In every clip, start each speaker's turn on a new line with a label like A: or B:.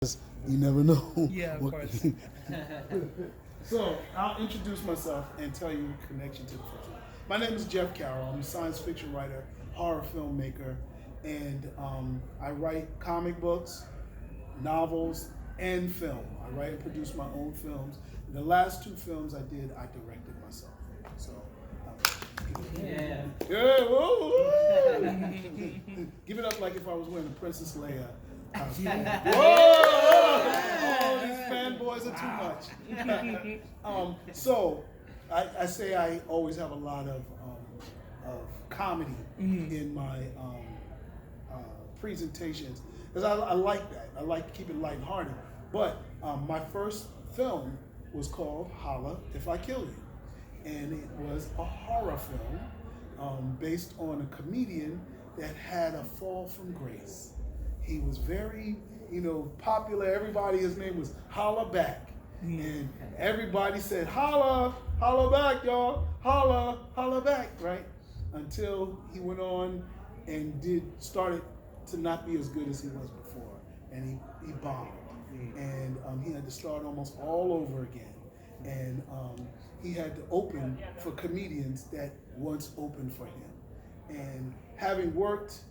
A: You never know.
B: Yeah, of course.
A: So I'll introduce myself and tell you the connection to the first one. My name is Jeff Carroll. I'm a science fiction writer, horror filmmaker, and I write comic books, novels, and film. I write and produce my own films. The last two films I did, I directed myself. So,
C: Yeah.
A: yeah, whoa, whoa. Give it up like if I was wearing a Princess Leia costume. Whoa! Oh, these fanboys are too much. So, I say I always have a lot of comedy in my presentations because I like that. I like to keep it lighthearted. But my first film was called Holla If I Kill You. And it was a horror film based on a comedian that had a fall from grace. He was very, popular. Everybody, his name was Holla Back. And everybody said, holla, holla back, y'all. Holla, holla back, right? Until he went on and started to not be as good as he was before. And he bombed. And he had to start almost all over again. And he had to open for comedians that once opened for him. And having worked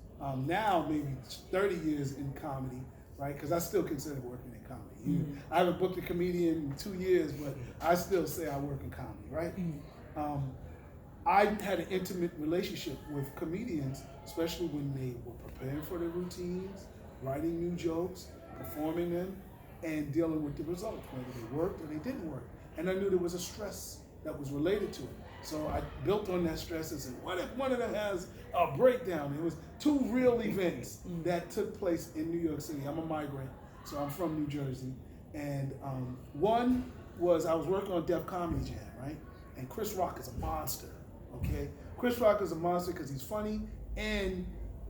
A: now maybe 30 years in comedy, right? Because I still consider working in comedy. I haven't booked a comedian in 2 years, but I still say I work in comedy, right? I had an intimate relationship with comedians, especially when they were preparing for their routines, writing new jokes, performing them, and dealing with the results, whether they worked or they didn't work. And I knew there was a stress that was related to it. So I built on that stress and said, what if one of them has a breakdown? It was two real events that took place in New York City. I'm a migrant, so I'm from New Jersey. And one was I was working on Def Comedy Jam, right? And Chris Rock is a monster, okay? Chris Rock is a monster because he's funny and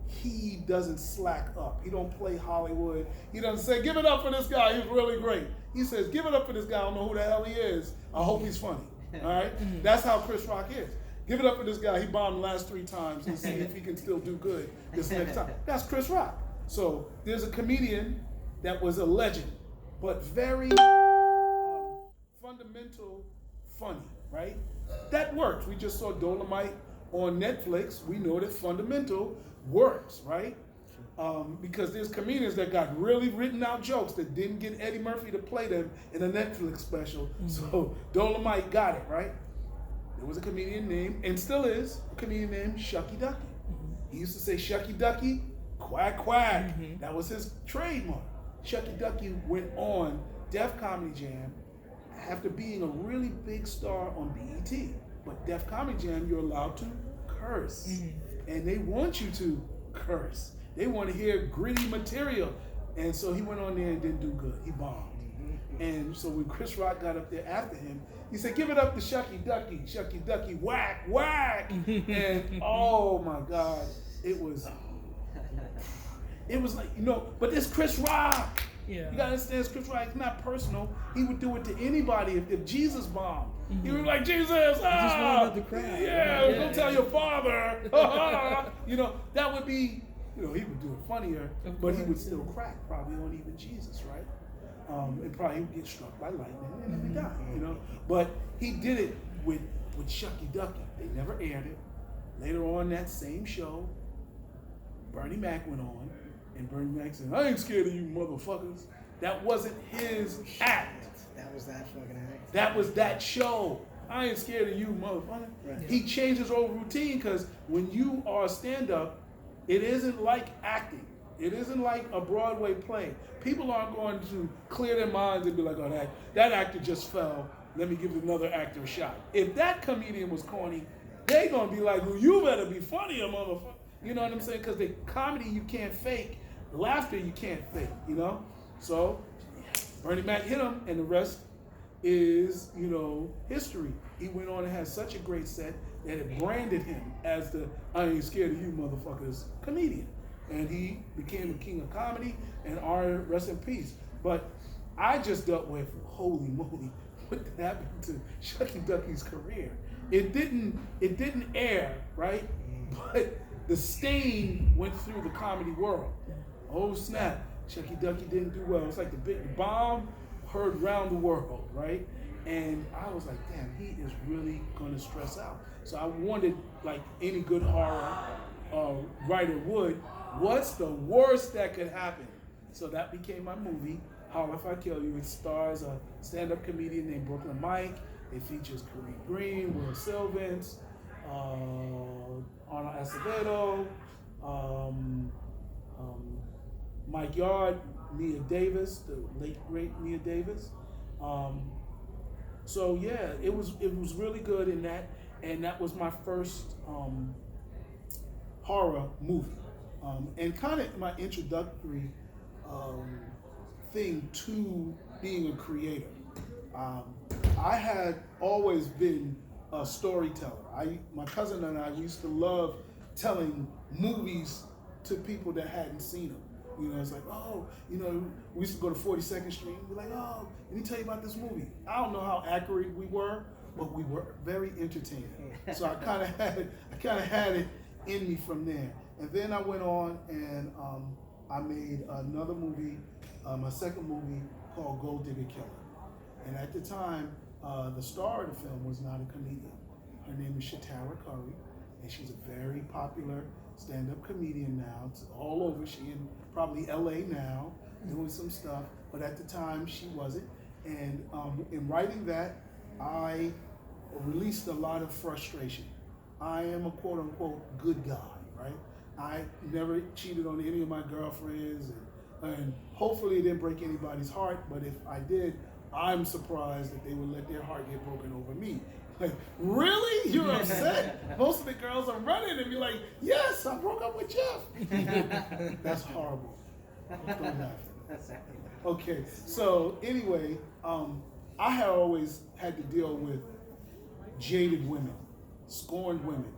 A: he doesn't slack up. He don't play Hollywood. He doesn't say, give it up for this guy, he's really great. He says, give it up for this guy, I don't know who the hell he is. I hope he's funny, all right? That's how Chris Rock is. Give it up for this guy, he bombed the last 3 times and see if he can still do good this next time. That's Chris Rock. So there's a comedian that was a legend, but very fundamental funny, right? That works. We just saw Dolomite on Netflix. We know that fundamental works, right? Because there's comedians that got really written out jokes that didn't get Eddie Murphy to play them in a Netflix special. So Dolomite got it, right? There was a comedian named, and still is, a comedian named Shucky Ducky. He used to say Shucky Ducky, quack quack. That was his trademark. Shucky Ducky went on Def Comedy Jam after being a really big star on BET. But Def Comedy Jam, you're allowed to curse. And they want you to curse. They want to hear gritty material. And so he went on there and didn't do good. He bombed. And so when Chris Rock got up there after him, he said, give it up to Shucky Ducky, whack, whack. And oh my God, it was like, but it's Chris Rock.
B: Yeah.
A: You gotta understand, it's Chris Rock. It's not personal. He would do it to anybody if Jesus bombed. He would be like, Jesus,
B: Just wanted the crowd.
A: yeah, go tell your father. That would be, he would do it funnier, but he would still crack probably on even Jesus, right? And probably he would get struck by lightning and then he died, But he did it with Shucky Ducky. They never aired it. Later on that same show, Bernie Mac went on, and Bernie Mac said, I ain't scared of you motherfuckers. That wasn't his act.
C: That was that fucking act.
A: That was that show. I ain't scared of you motherfucker.
C: Right.
A: He changed his whole routine because when you are a stand-up, it isn't like acting. It isn't like a Broadway play. People aren't going to clear their minds and be like, oh, that actor just fell. Let me give another actor a shot. If that comedian was corny, they gonna be like, well, you better be funnier, motherfucker. You know what I'm saying? Because the comedy you can't fake, laughter you can't fake, So Bernie Mac hit him, and the rest is, history. He went on and had such a great set that it branded him as the I ain't scared of you motherfuckers comedian. And he became the king of comedy, and rest in peace. But I just dealt with, holy moly, what happened to Shucky Ducky's career. It didn't air, right? But the stain went through the comedy world. Oh snap. Chucky Ducky didn't do well. It's like the bomb heard round the world, right? And I was like, damn, he is really gonna stress out. So I wanted, like any good horror writer would, what's the worst that could happen? So that became my movie, Holler If I Kill You. It stars a stand-up comedian named Brooklyn Mike. It features Kareem Green, Will Sylvans, Arnold Acevedo, Mike Yard, Nia Davis, the late great Nia Davis. So yeah, it was really good in that, and that was my first horror movie, and kind of my introductory thing to being a creator. I had always been a storyteller. My cousin and I used to love telling movies to people that hadn't seen them. You know, it's like, oh, you know, we used to go to 42nd Street and be like, oh, let me tell you about this movie. I don't know how accurate we were, but we were very entertaining. So I kind of had it in me from there. And then I went on and I made another movie, my second movie called Gold Digger Killer. And at the time, the star of the film was not a comedian. Her name is Shatara Curry, and she's a very popular stand-up comedian now. It's all over. She in probably LA now, doing some stuff. But at the time, she wasn't. And in writing that, I released a lot of frustration. I am a quote-unquote good guy, right? I never cheated on any of my girlfriends, and hopefully it didn't break anybody's heart, but if I did, I'm surprised that they would let their heart get broken over me. Like, really? You're upset? Most of the girls are running and be like, yes, I broke up with Jeff. That's horrible. Don't laugh. Okay, so anyway, I had always had to deal with jaded women, scorned women.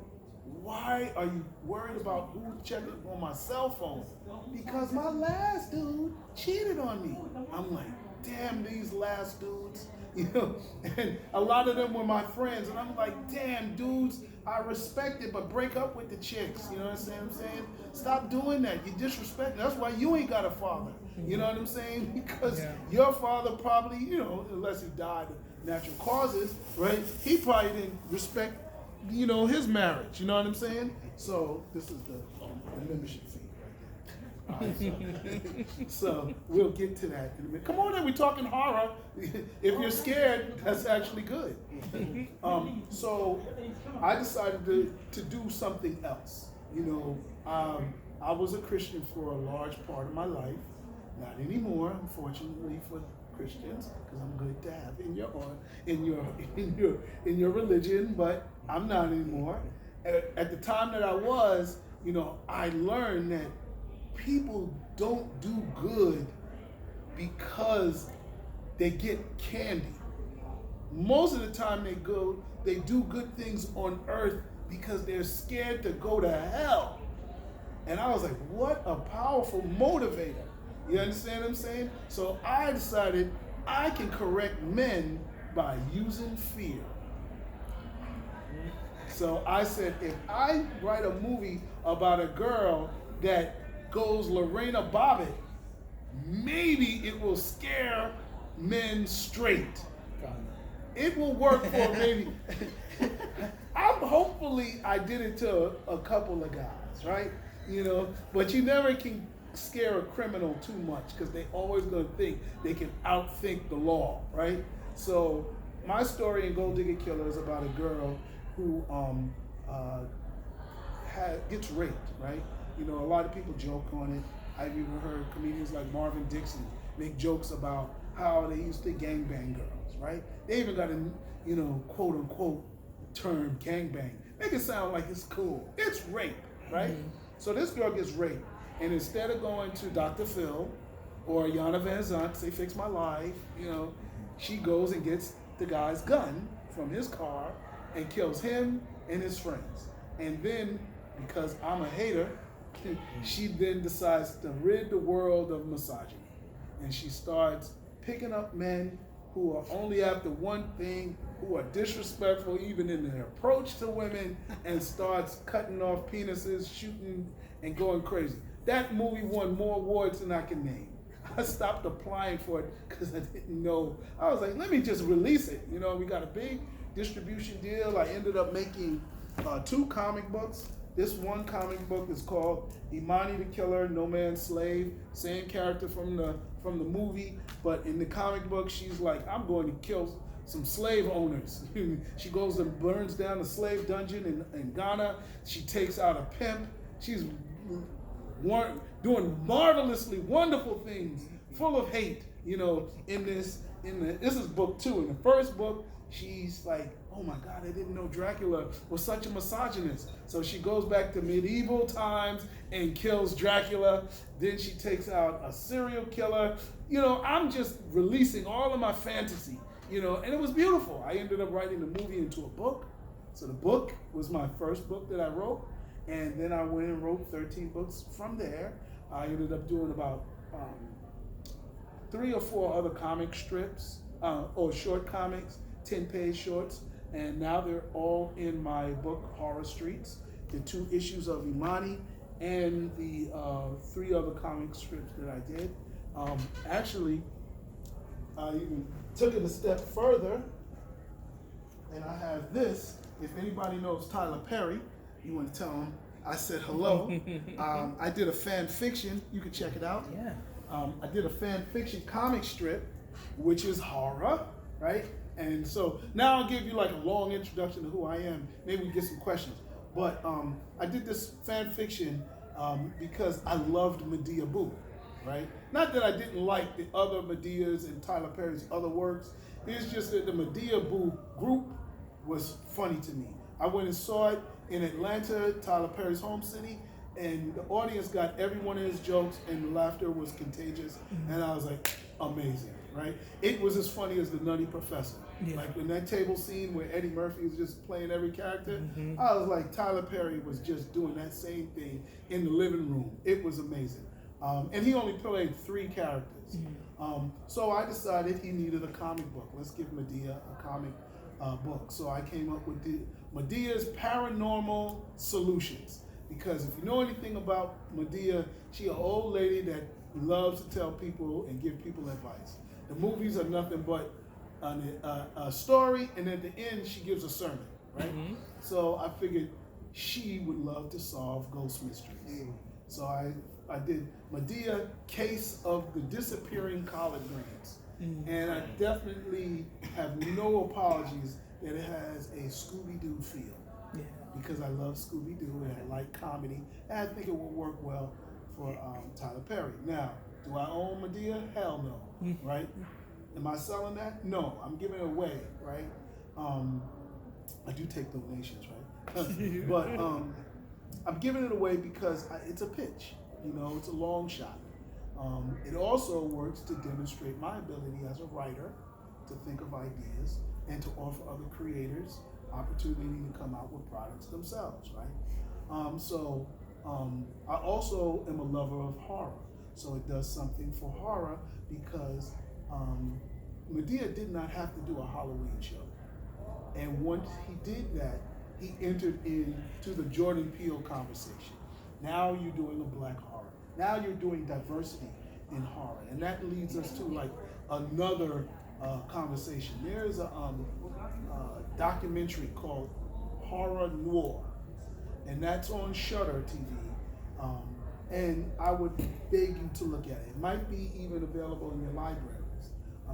A: Why are you worried about who checking on my cell phone? Because my last dude cheated on me. I'm like, damn these last dudes, you know, and a lot of them were my friends, and I'm like, damn dudes, I respect it, but break up with the chicks, you know what I'm saying? Stop doing that, you disrespect. That's why you ain't got a father, you know what I'm saying? Because your father probably, you know, unless he died of natural causes, right, he probably didn't respect, you know, his marriage, you know what I'm saying? So this is the membership fee. So we'll get to that in a minute. Come on in, we're talking horror. If you're scared, that's actually good. So I decided to do something else. You know, I was a Christian for a large part of my life. Not anymore, unfortunately for Christians, because I'm good to have in your religion, but I'm not anymore. At the time that I was, you know, I learned that people don't do good because they get candy. Most of the time they do good things on earth because they're scared to go to hell. And I was like, what a powerful motivator. You understand what I'm saying? So I decided I can correct men by using fear. So I said, if I write a movie about a girl that goes Lorena Bobbitt, maybe it will scare men straight. It will work for maybe. Hopefully I did it to a couple of guys, right? You know, but you never can scare a criminal too much because they always gonna think they can outthink the law, right? So my story in Gold Digger Killer is about a girl who gets raped, right? You know, a lot of people joke on it. I've even heard comedians like Marvin Dixon make jokes about how they used to gangbang girls, right? They even got a, you know, quote unquote term gangbang. Make it sound like it's cool. It's rape, right? Mm-hmm. So this girl gets raped, and instead of going to Dr. Phil or Yana Van Zant to say, fix my life, you know, she goes and gets the guy's gun from his car and kills him and his friends. And then, because I'm a hater, she then decides to rid the world of misogyny. And she starts picking up men who are only after one thing, who are disrespectful even in their approach to women, and starts cutting off penises, shooting, and going crazy. That movie won more awards than I can name. I stopped applying for it because I didn't know. I was like, let me just release it. You know, we got a big distribution deal. I ended up making 2 comic books. This one comic book is called Imani the Killer, No Man's Slave. Same character from the movie, but in the comic book, she's like, I'm going to kill some slave owners. She goes and burns down the slave dungeon in Ghana. She takes out a pimp. She's doing marvelously wonderful things, full of hate. You know, this is book 2. In the first book, she's like, oh my God, I didn't know Dracula was such a misogynist. So she goes back to medieval times and kills Dracula. Then she takes out a serial killer. You know, I'm just releasing all of my fantasy, you know, and it was beautiful. I ended up writing the movie into a book. So the book was my first book that I wrote. And then I went and wrote 13 books from there. I ended up doing about 3 or 4 other comic strips, or short comics, 10-page shorts. And now they're all in my book, Horror Streets, the 2 issues of Imani and the 3 other comic strips that I did. Actually, I even took it a step further, and I have this. If anybody knows Tyler Perry, you want to tell him I said hello. I did a fan fiction. You can check it out.
C: Yeah.
A: I did a fan fiction comic strip, which is horror, right? And so now I'll give you like a long introduction to who I am. Maybe we get some questions. But I did this fan fiction because I loved Medea Boo, right? Not that I didn't like the other Medeas and Tyler Perry's other works. It's just that the Medea Boo group was funny to me. I went and saw it in Atlanta, Tyler Perry's home city, and the audience got every one of his jokes, and the laughter was contagious. And I was like, amazing, right? It was as funny as the Nutty Professor.
B: Yeah.
A: Like in that table scene where Eddie Murphy was just playing every character, I was like, Tyler Perry was just doing that same thing in the living room. It was amazing. And he only played 3 characters. So I decided he needed a comic book. Let's give Medea a comic book. So I came up with Medea's Paranormal Solutions. Because if you know anything about Medea, she's an old lady that loves to tell people and give people advice. The movies are nothing but a story, and at the end she gives a sermon, right? So I figured she would love to solve ghost mysteries. So I did Medea, Case of the Disappearing Collard Greens. And I definitely have no apologies that it has a Scooby-Doo feel.
B: Yeah.
A: Because I love Scooby-Doo and I like comedy, and I think it will work well for Tyler Perry. Now, do I own Medea? Hell no, right? Am I selling that? No, I'm giving it away, right? I do take donations, right? But I'm giving it away because it's a pitch, you know, it's a long shot. It also works to demonstrate my ability as a writer to think of ideas and to offer other creators opportunity to come out with products themselves, right? I also am a lover of horror. So it does something for horror because Medea did not have to do a Halloween show. And once he did that, he entered into the Jordan Peele conversation. Now you're doing a black horror. Now you're doing diversity in horror. And that leads us to like another conversation. There's a documentary called Horror Noir, and that's on Shudder TV. And I would beg you to look at it. It might be even available in your libraries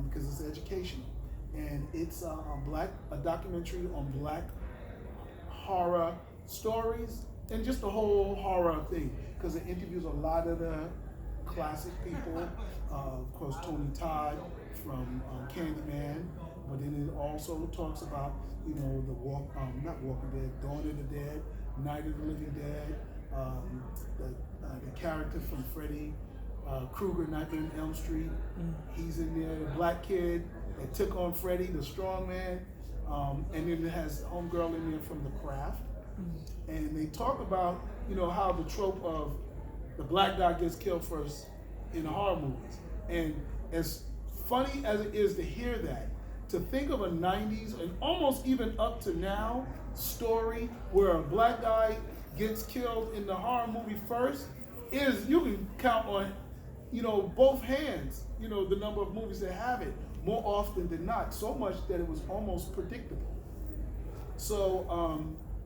A: because it's educational. And it's a documentary on black horror stories and just the whole horror thing, because it interviews a lot of the classic people. Of course, Tony Todd from Candyman, but then it also talks about, you know, not Walking Dead, Dawn of the Dead, Night of the Living Dead, the character from Freddy Krueger, Nightmare on Elm Street. He's in there, the black kid that took on Freddy, the strong man. And then it has a homegirl in there from The Craft. And they talk about, you know, how the trope of the black guy gets killed first in the horror movies. And as funny as it is to hear that, to think of a 90s and almost even up to now story where a black guy gets killed in the horror movie first is, you can count on both hands, the number of movies that have it more often than not, so much that it was almost predictable. So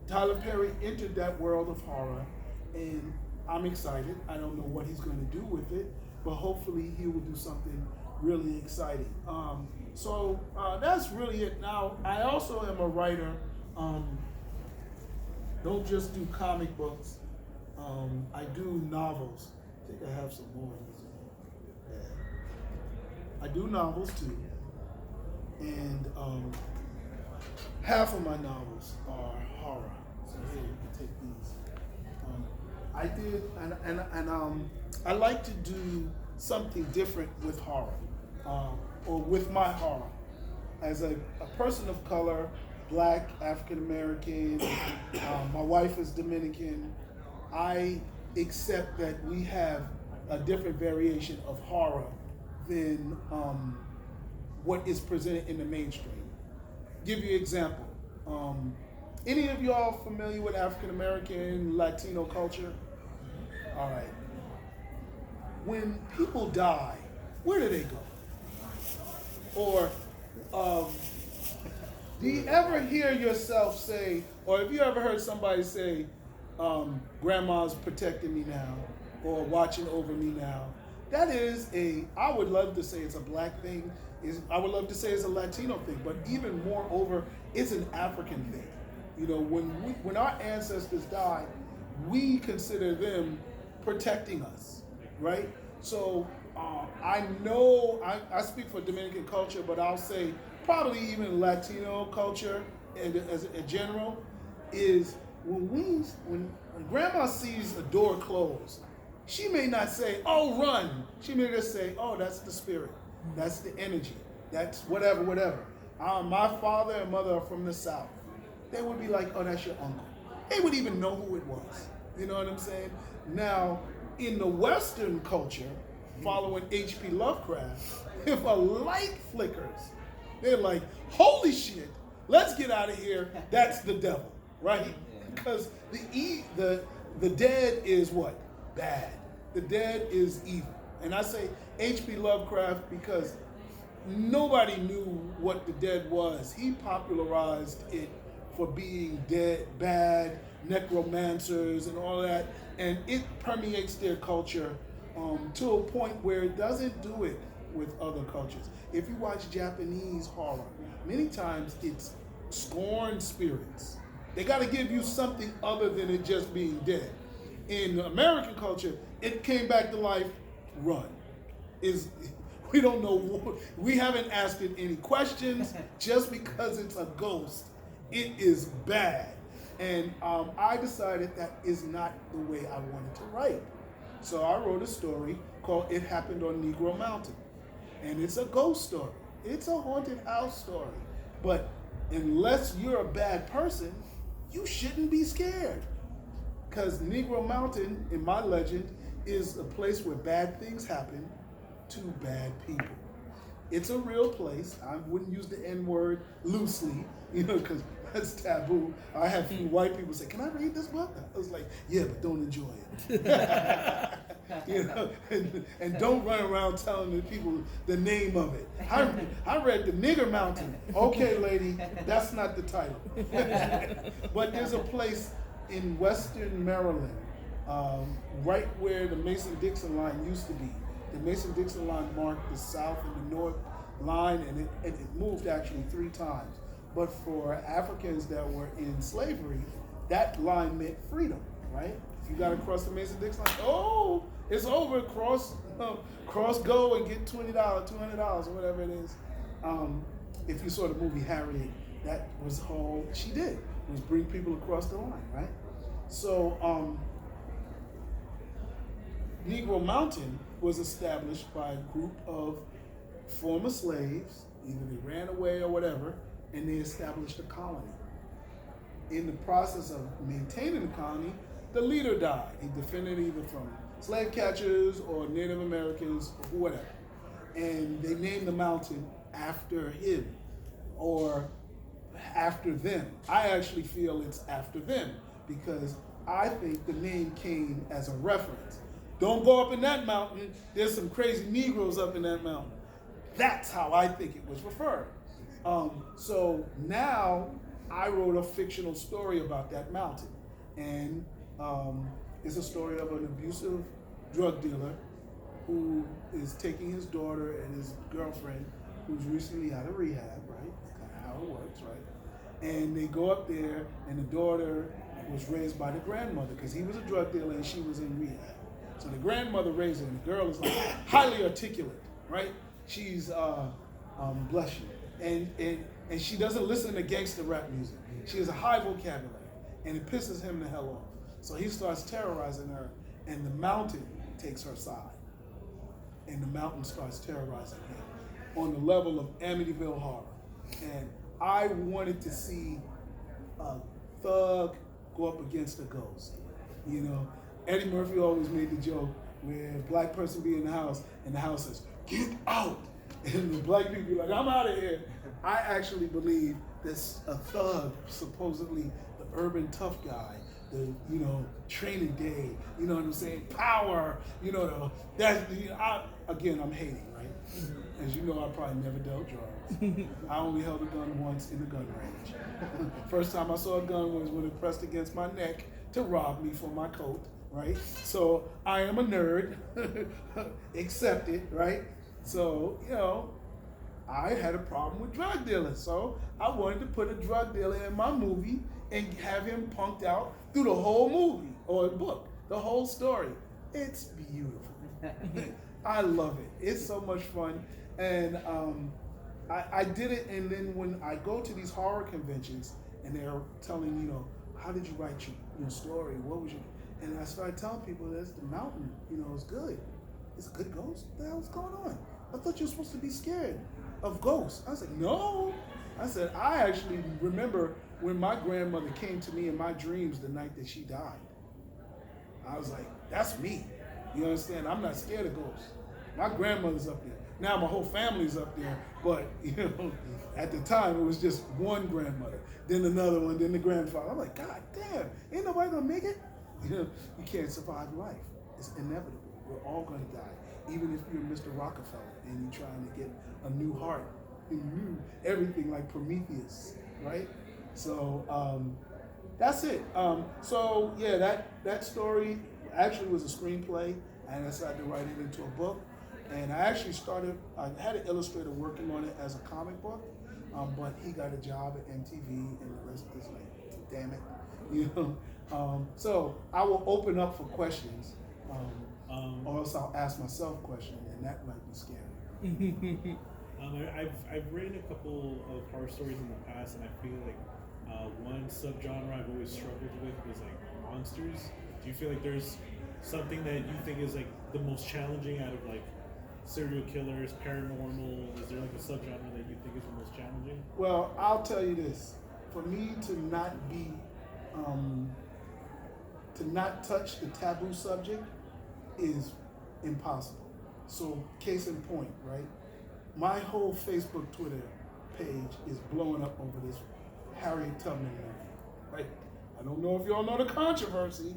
A: Tyler Perry entered that world of horror, and I'm excited. I don't know what he's going to do with it, but hopefully he will do something really exciting. So that's really it. Now, I also am a writer. Don't just do comic books. I do novels. I think I have some more in this one. Yeah. I do novels too. And half of my novels are horror. So here, you can take these. I did, and I like to do something different with horror, or with my horror. As a person of color, Black, African American, my wife is Dominican, I accept that we have a different variation of horror than what is presented in the mainstream. Give you an example. Any of y'all familiar with African American, Latino culture? All right. When people die, where do they go? Or do you ever hear yourself say, or have you ever heard somebody say, grandma's protecting me now, or watching over me now? That is I would love to say it's a Black thing, I would love to say it's a Latino thing, but even moreover, it's an African thing. When our ancestors died, we consider them protecting us, right? So I know, I speak for Dominican culture, but I'll say probably even Latino culture as a general, is when grandma sees a door closed, she may not say, oh, run. She may just say, oh, that's the spirit. That's the energy. That's whatever. My father and mother are from the South. They would be like, oh, that's your uncle. They would even know who it was. You know what I'm saying? Now, in the Western culture, following H.P. Lovecraft, if a light flickers, they're like, holy shit, let's get out of here. That's the devil, right? Because the dead is what? Bad. The dead is evil. And I say H.P. Lovecraft because nobody knew what the dead was. He popularized it for being dead, bad, necromancers and all that. And it permeates their culture to a point where it doesn't do it with other cultures. If you watch Japanese horror, many times it's scorned spirits. They got to give you something other than it just being dead. In American culture, it came back to life, run. We don't know, we haven't asked it any questions. Just because it's a ghost, it is bad. And I decided that is not the way I wanted to write. So I wrote a story called It Happened on Negro Mountain. And it's a ghost story. It's a haunted house story. But unless you're a bad person, you shouldn't be scared. Because Negro Mountain, in my legend, is a place where bad things happen to bad people. It's a real place. I wouldn't use the N-word loosely, because that's taboo. I have few white people say, can I read this book? I was like, yeah, but don't enjoy it. And don't run around telling the people the name of it. I read The Nigger Mountain. Okay, lady, that's not the title. But there's a place in Western Maryland, right where the Mason-Dixon line used to be. The Mason-Dixon line marked the south and the north line, and it moved actually 3 times. But for Africans that were in slavery, that line meant freedom, right? If you got to cross the Mason-Dixon line, oh, it's over. Cross go and get $20, $200, or whatever it is. If you saw the movie Harriet, that was all she did, was bring people across the line, right? So Negro Mountain was established by a group of former slaves, either they ran away or whatever, and they established a colony. In the process of maintaining the colony, the leader died. He defended either from slave catchers or Native Americans or whatever. And they named the mountain after him or after them. I actually feel it's after them because I think the name came as a reference. don't go up in that mountain. There's some crazy Negroes up in that mountain. That's how I think it was referred. So now I wrote a fictional story about that mountain. And it's a story of an abusive drug dealer who is taking his daughter and his girlfriend, who's recently out of rehab, right? That's kind of how it works, right? And they go up there, and the daughter was raised by the grandmother because he was a drug dealer and she was in rehab. So the grandmother raised her, and the girl is like highly articulate, right? She's bless you, and she doesn't listen to gangster rap music. She has a high vocabulary, and it pisses him the hell off. So he starts terrorizing her, and the mountain takes her side, and the mountain starts terrorizing him on the level of Amityville Horror. And I wanted to see a thug go up against a ghost. You know, Eddie Murphy always made the joke where a black person be in the house and the house says, "Get out!" And the black people be like, "I'm out of here." I actually believe this a thug, supposedly the urban tough guy, the training day, you know what I'm saying, power, I'm hating, right? As you know, I probably never dealt drugs. I only held a gun once in the gun range. First time I saw a gun was when it pressed against my neck to rob me for my coat, right? So I am a nerd, accepted, right? So, I had a problem with drug dealers. So I wanted to put a drug dealer in my movie and have him punked out through the whole movie or book, the whole story. It's beautiful. I love it. It's so much fun. And I did it, and then when I go to these horror conventions and they're telling, how did you write your story? What was your... And I started telling people that the mountain, is good. It's a good ghost? What the hell's going on? I thought you were supposed to be scared of ghosts. I said, no. I said, I actually remember when my grandmother came to me in my dreams the night that she died. I was like, that's me. You understand? I'm not scared of ghosts. My grandmother's up there. Now my whole family's up there, but at the time it was just one grandmother, then another one, then the grandfather. I'm like, God damn, ain't nobody gonna make it? You can't survive life. It's inevitable. We're all gonna die. Even if you're Mr. Rockefeller and you're trying to get a new heart, everything like Prometheus, right? So that's it. So yeah, that story actually was a screenplay, and I decided to write it into a book. And I actually I had an illustrator working on it as a comic book, but he got a job at MTV, and the rest is like, damn it, So I will open up for questions, or else I'll ask myself questions, and that might be scary.
B: I've written a couple of horror stories in the past, and I feel like one subgenre I've always struggled with was like monsters. Do you feel like there's something that you think is like the most challenging out of like serial killers, paranormal? Is there like a subgenre that you think is the most challenging?
A: Well, I'll tell you this: for me to not be, to not touch the taboo subject is impossible. So, case in point, right? My whole Facebook, Twitter page is blowing up over this Harriet Tubman movie, right? I don't know if y'all know the controversy,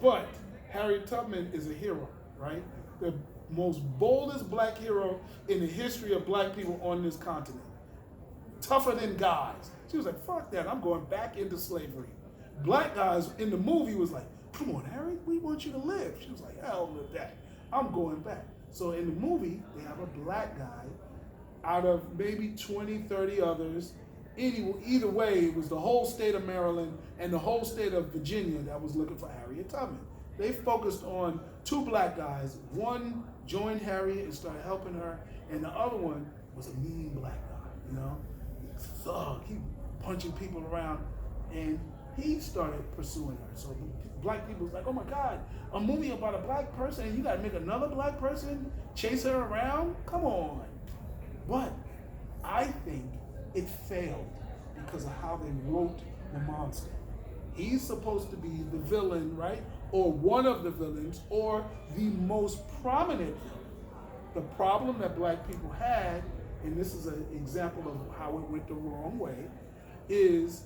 A: but Harriet Tubman is a hero, right? The most boldest black hero in the history of black people on this continent. Tougher than guys. She was like, fuck that, I'm going back into slavery. Black guys in the movie was like, come on, Harriet, we want you to live. She was like, hell with that, I'm going back. So in the movie, they have a black guy out of maybe 20, 30 others. Either way, it was the whole state of Maryland and the whole state of Virginia that was looking for Harriet Tubman. They focused on two black guys. One joined Harriet and started helping her, and the other one was a mean black guy, thug. He punching people around, and he started pursuing her. So black people was like, oh my God, a movie about a black person and you gotta make another black person chase her around? Come on. But I think it failed because of how they wrote the monster. He's supposed to be the villain, right? Or one of the villains, or the most prominent villain. The problem that black people had, and this is an example of how it went the wrong way, is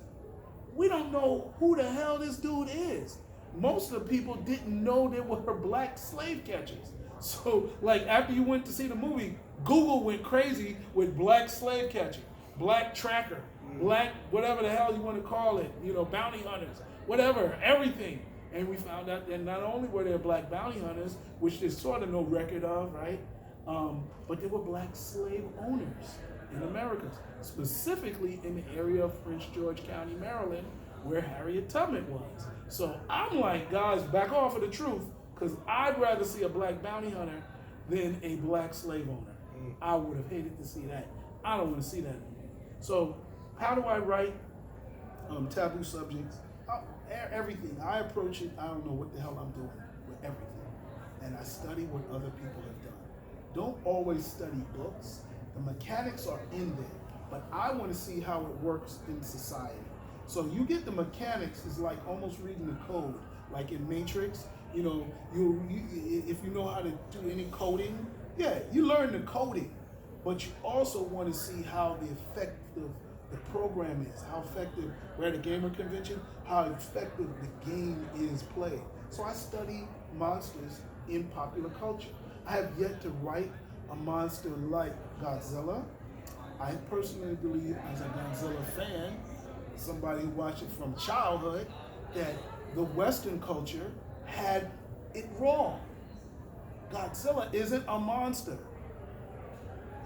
A: we don't know who the hell this dude is. most of the people didn't know there were black slave catchers. So, like, after you went to see the movie, Google went crazy with black slave catcher, black tracker, black whatever the hell you want to call it, bounty hunters, whatever, everything. And we found out that not only were there black bounty hunters, which there's sort of no record of, right? But there were black slave owners in America, specifically in the area of Prince George County, Maryland, where Harriet Tubman was. So I'm like, guys, back off of the truth, because I'd rather see a black bounty hunter than a black slave owner. I would have hated to see that. I don't want to see that anymore. So how do I write taboo subjects? Everything. I approach it, I don't know what the hell I'm doing with everything. And I study what other people have done. Don't always study books. The mechanics are in there, but I want to see how it works in society. So you get the mechanics, is like almost reading the code, like in Matrix. If you know how to do any coding, yeah, you learn the coding, but you also want to see how the effective the program is, how effective, we're at a gamer convention, how effective the game is played. So I study monsters in popular culture. I have yet to write a monster like Godzilla. I personally believe, as a Godzilla fan, somebody who watched it from childhood, that the Western culture had it wrong. Godzilla isn't a monster.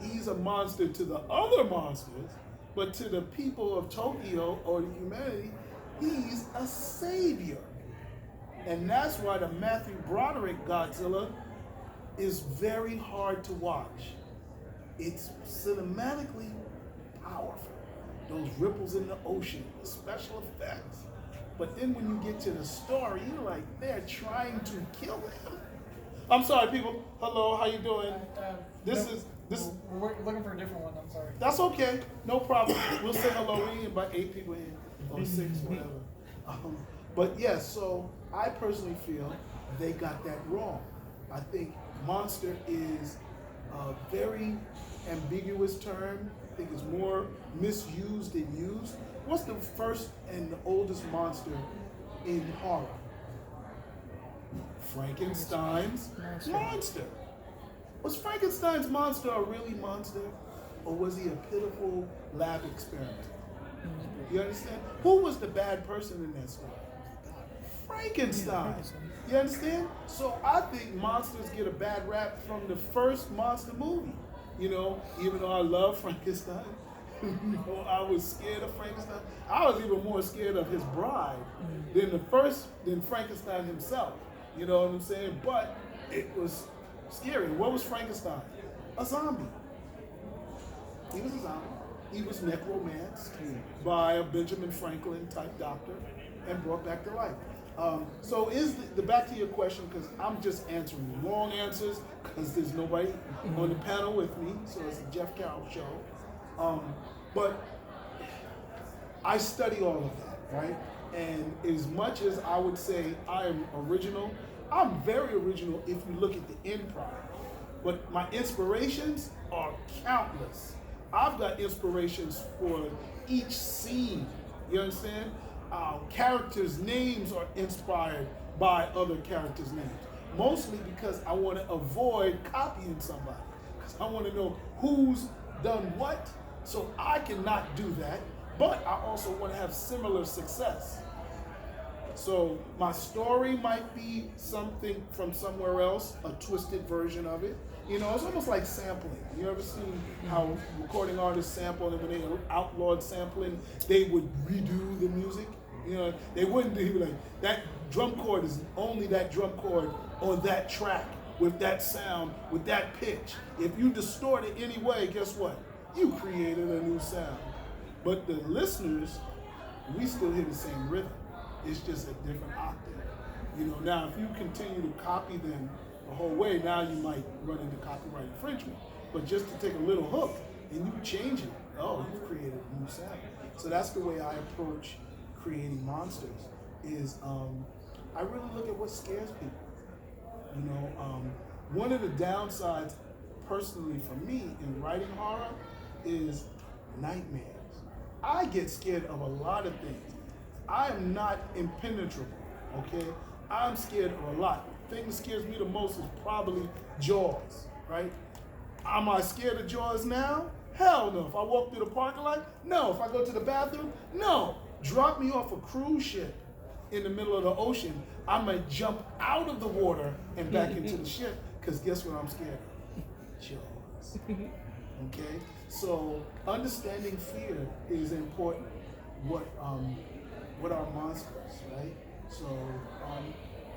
A: He's a monster to the other monsters, but to the people of Tokyo or humanity, he's a savior. And that's why the Matthew Broderick Godzilla is very hard to watch. It's cinematically powerful. Those ripples in the ocean, the special effects. But then when you get to the story, you're like, they're trying to kill him. I'm sorry, people. Hello, how you doing?
D: We're looking for a different one. I'm sorry.
A: That's okay. No problem. We'll say hello. We need about 8 people in, or 6, whatever. But yes, so I personally feel they got that wrong. I think monster is a very ambiguous term. I think it's more misused than used. What's the first and the oldest monster in horror? Frankenstein's monster. Was Frankenstein's monster a really monster? Or was he a pitiful lab experiment? You understand? Who was the bad person in that story? Frankenstein. You understand? So I think monsters get a bad rap from the first monster movie. Even though I love Frankenstein, I was scared of Frankenstein. I was even more scared of his bride than Frankenstein himself. You know what I'm saying? But it was scary. What was Frankenstein? A zombie. He was a zombie. He was necromanced by a Benjamin Franklin type doctor and brought back to life. So is the back to your question, because I'm just answering long answers because there's nobody on the panel with me, so it's a Jeff Carroll show. But I study all of that, right? And as much as I would say I am original, I'm very original if you look at the end product. But my inspirations are countless. I've got inspirations for each scene. You understand? Characters' names are inspired by other characters' names. Mostly because I want to avoid copying somebody. Because I want to know who's done what, so I cannot do that. But I also want to have similar success. So my story might be something from somewhere else, a twisted version of it. It's almost like sampling. You ever seen how recording artists sample, and when they outlawed sampling, they would redo the music? They wouldn't do like, that drum chord is only that drum chord on that track, with that sound, with that pitch. If you distort it anyway, guess what? You created a new sound. But the listeners, we still hear the same rhythm. It's just a different octave. Now if you continue to copy them the whole way, now you might run into copyright infringement. But just to take a little hook and you change it, you've created a new sound. So that's the way I approach creating monsters, is I really look at what scares people. One of the downsides personally for me in writing horror is nightmares. I get scared of a lot of things. I am not impenetrable, okay? I'm scared of a lot. The thing that scares me the most is probably Jaws, right? Am I scared of Jaws now? Hell no. If I walk through the parking lot, no. If I go to the bathroom, no. Drop me off a cruise ship in the middle of the ocean, I might jump out of the water and back into the ship, because guess what I'm scared of? Jaws. Okay? So understanding fear is important. What are monsters, right? So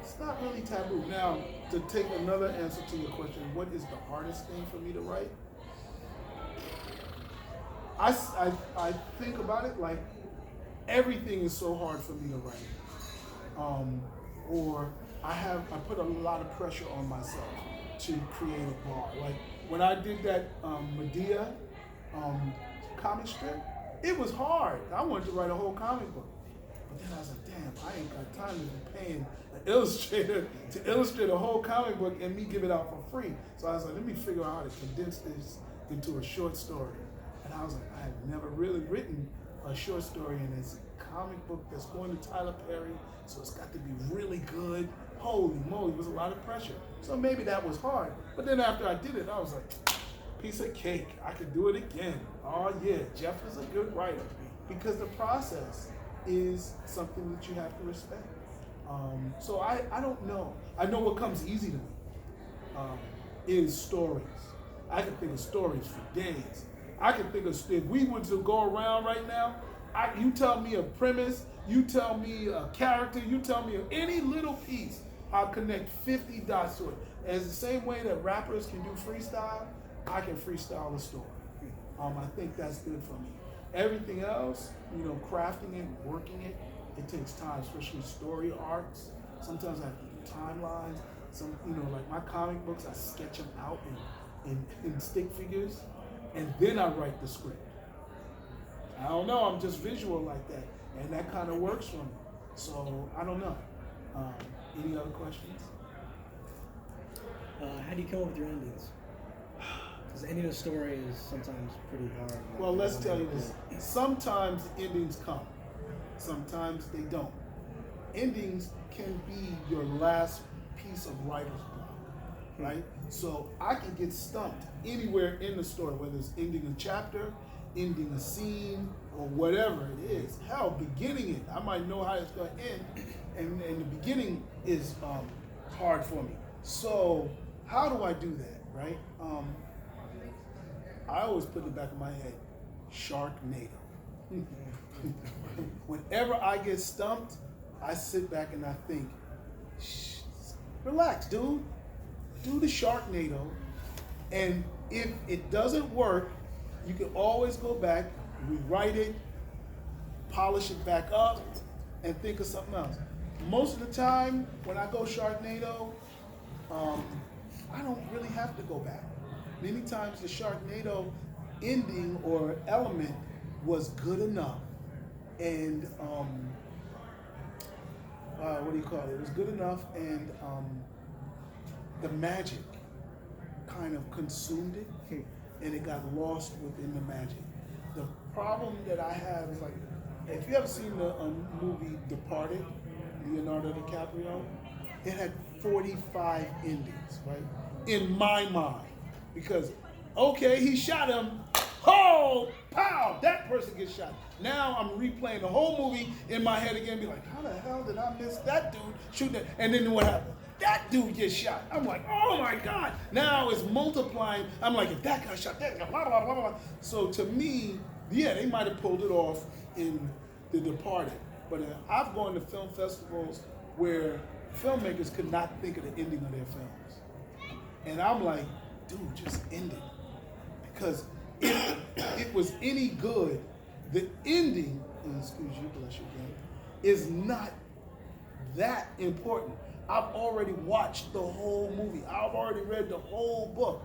A: it's not really taboo. Now, to take another answer to your question, what is the hardest thing for me to write? I think about it like everything is so hard for me to write. Or I put a lot of pressure on myself to create a bar. Like when I did that Medea comic strip, it was hard. I wanted to write a whole comic book. But then I was like, damn, I ain't got time to be paying an illustrator to illustrate a whole comic book and me give it out for free. So I was like, let me figure out how to condense this into a short story. And I was like, I have never really written a short story, and it's a comic book that's going to Tyler Perry, so it's got to be really good. Holy moly, it was a lot of pressure. So maybe that was hard. But then after I did it, I was like, piece of cake. I could do it again. Oh yeah, Jeff is a good writer. Because the process is something that you have to respect. So I don't know. I know what comes easy to me is stories. I can think of stories for days. I can think of, if we were to go around right now, you tell me a premise, you tell me a character, you tell me any little piece, I'll connect 50 dots to it. As the same way that rappers can do freestyle, I can freestyle a story. I think that's good for me. Everything else, crafting it, working it, it takes time, especially story arcs. Sometimes I have to do timelines. Like my comic books, I sketch them out in stick figures, and then I write the script. I don't know, I'm just visual like that, and that kind of works for me. So I don't know. Any other questions?
C: How do you come up with your endings? Because ending a story is sometimes pretty hard.
A: Well, let's tell you this. Sometimes endings come. Sometimes they don't. Endings can be your last piece of writer's block, right? So I can get stumped anywhere in the story, whether it's ending a chapter, ending a scene, or whatever it is. Hell, beginning it. I might know how it's going to end, and the beginning is hard for me. So how do I do that, right? I always put in the back of my head, Sharknado. Whenever I get stumped, I sit back and I think, relax, dude. Do the Sharknado, and if it doesn't work, you can always go back, rewrite it, polish it back up, and think of something else. Most of the time, when I go Sharknado, I don't really have to go back. Many times the Sharknado ending or element was good enough, and what do you call it? It was good enough, and the magic kind of consumed it, and it got lost within the magic. The problem that I have is, like, if you ever seen the movie Departed, Leonardo DiCaprio, it had 45 endings, right? In my mind. Because, okay, he shot him, oh, pow, that person gets shot. Now I'm replaying the whole movie in my head again, be like, how the hell did I miss that dude shooting that? And then what happened? That dude gets shot. I'm like, oh my God. Now it's multiplying. I'm like, if that guy shot that guy, blah, blah, blah, blah. So to me, yeah, they might have pulled it off in The Departed. But I've gone to film festivals where filmmakers could not think of the ending of their films. And I'm like, dude, just end it. Because if it was any good, the ending, excuse you, bless your game, is not that important. I've already watched the whole movie. I've already read the whole book.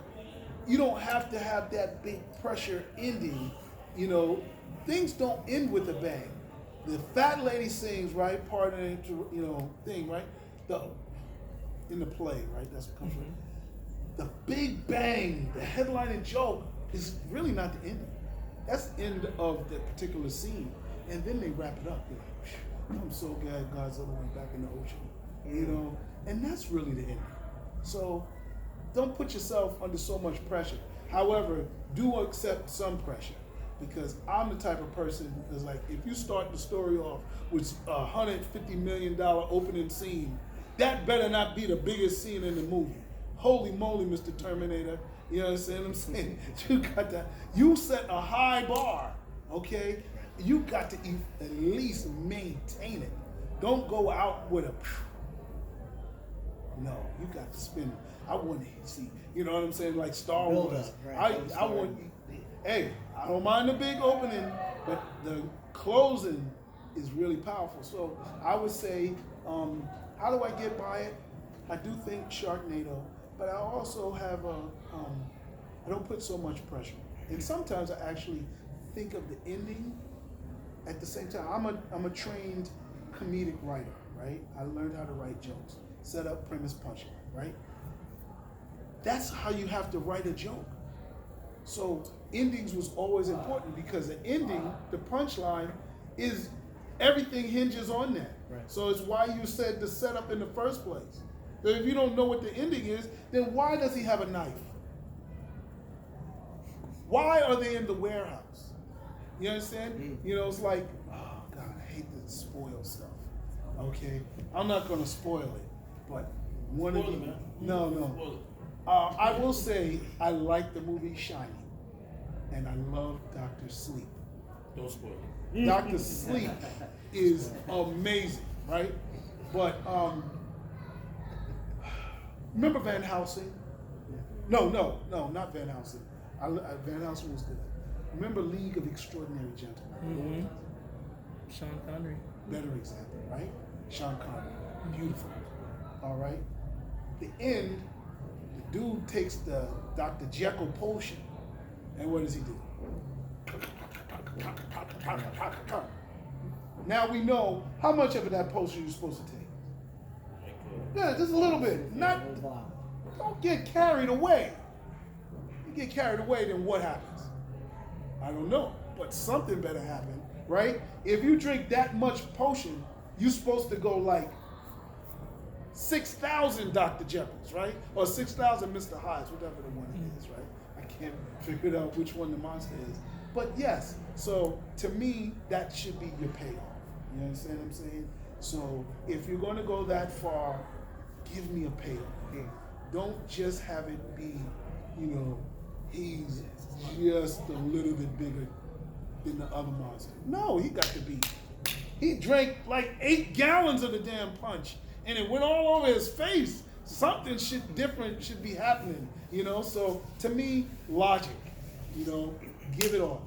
A: You don't have to have that big pressure ending. Things don't end with a bang. The fat lady sings, right? Part of the thing, right? In the play, right? That's what comes from. The big bang, the headlining joke is really not the ending. That's the end of the particular scene. And then they wrap it up. They're like, I'm so glad Godzilla went back in the ocean. you know, and that's really the ending. So don't put yourself under so much pressure. However, do accept some pressure, because I'm the type of person that's like, if you start the story off with $150 million opening scene, that better not be the biggest scene in the movie. Holy moly, Mr. Terminator. You know what I'm saying? You got to, you set a high bar, okay? You got to at least maintain it. Don't go out with a, no, you got to spend, I want to see, you know what I'm saying? Like Star
C: Build
A: Wars.
C: up, right.
A: I want, hey, I don't mind the big opening, but the closing is really powerful. So I would say, how do I get by it? I do think Sharknado, but I also have I don't put so much pressure. And sometimes I actually think of the ending at the same time. I'm a trained comedic writer, right? I learned how to write jokes, set up, premise, punchline, right? That's how you have to write a joke. So endings was always important, because the ending, the punchline, is everything hinges on that.
C: Right.
A: So it's why you said the setup in the first place. So if you don't know what the ending is, then why does he have a knife? Why are they in the warehouse? You understand? You know, it's like, oh God, I hate to spoil stuff. Okay, I'm not gonna spoil it, but one of you, no. I will say I like the movie Shining, and I love Dr. Sleep.
B: Don't spoil it.
A: Dr. Sleep is amazing, right? But remember Van Helsing? No, not Van Helsing. Van Helsing was good. Remember League of Extraordinary Gentlemen?
C: Sean Connery.
A: Better example, right? Sean Connery, beautiful. All right. The end, the dude takes the Dr. Jekyll potion, and what does he do? Now we know how much of that potion you're supposed to take. Yeah, just a little bit. Not. Don't get carried away. You get carried away, then what happens? I don't know, but something better happen, right? If you drink that much potion, you're supposed to go like 6,000 Dr. Jekylls, right? Or 6,000 Mr. Hydes, whatever the one it is, right? I can't figure out which one the monster is. But yes, so to me, that should be your payoff. You understand what I'm saying? So if you're going to go that far, give me a payoff. Don't just have it be, you know, he's just a little bit bigger than the other monster. No, he got to be. He drank like 8 gallons of the damn punch, and it went all over his face. Something different should be happening, you know? So to me, logic, you know, give it off.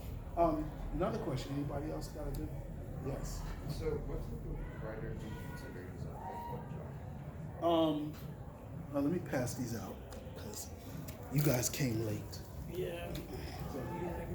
A: Another question, anybody else got to do? Yes.
E: So what type of writer do you consider yourself?
A: Let me pass these out, because you guys came late.
C: Yeah.